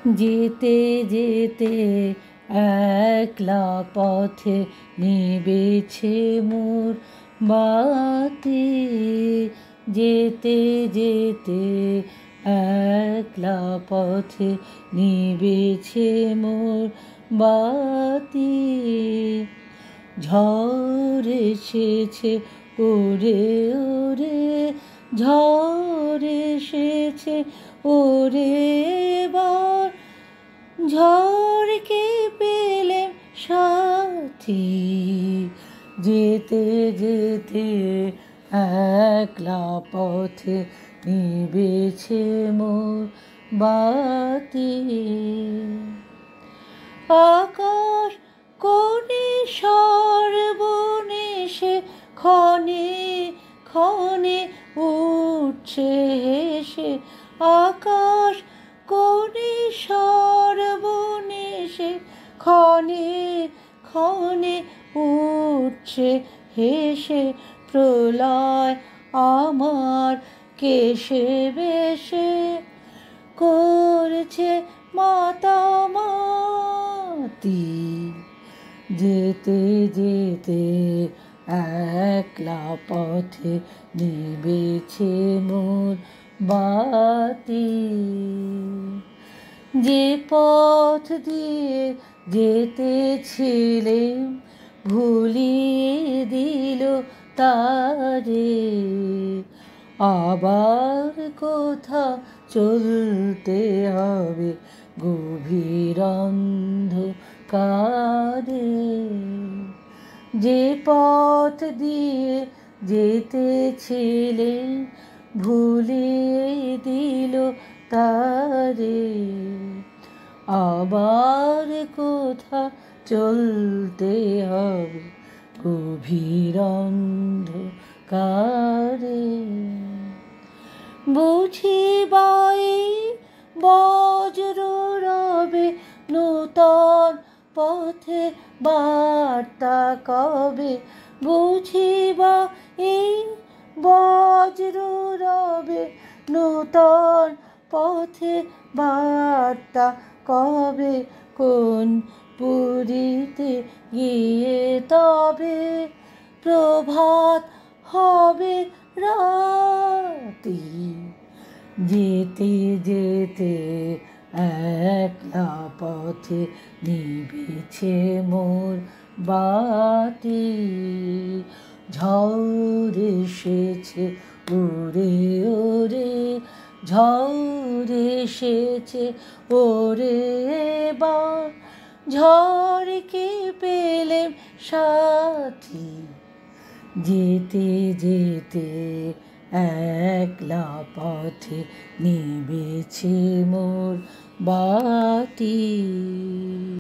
যেতে যেতে একলা পথে নিবেছে মোর বাতি। যেতে যেতে একলা পথে নিবেছে মোর বাতি। ঝড় এসেছে ওরে ওরে, ঝড় এসেছে ওরে এবার, ঝড়কে পেলেম সাথী। যেতে যেতে একলা পথে নিবেছে মোর বাতি। আকাশ কোণে সর্বনেশে ক্ষণে ক্ষণে উঠছে হেসে। আকাশ কোণে সর্বনেশে ক্ষণে ক্ষণে উঠছে হেসে। প্রলয় আমার কেশে বেশে করছে মাতামাতি। যেতে যেতে একলা পথে নিবেছে মোর বাতি। যে পথ দিয়ে যেতেছিলেম ভুলিয়ে দিল তারে। আবার কোথা চলতে হবে গভীর অন্ধকারে। যে পথ দিয়ে যেতেছিলেম ভুলিয়ে দিল তারে। আবার কোথা চলতে হবে গভীর অন্ধকারে। বুঝি বা এই বজ্র রবে নূতন পথে বার্তা কবে। বুঝি বা এই বজ্র রবে নূতন পথে বার্তা কবে। কোন পুরীতে গিয়ে তবে প্রভাত হবে রাতি। যেতে যেতে একলা পথে নিবেছে মোর বাতি। ঝড় এসেছে ওরে ওরে, ঝড় এসেছে ওরে এবার, ঝড়কে পেলেম সাথী। যেতে যেতে একলা পথে নিবেছে মোর বাতি।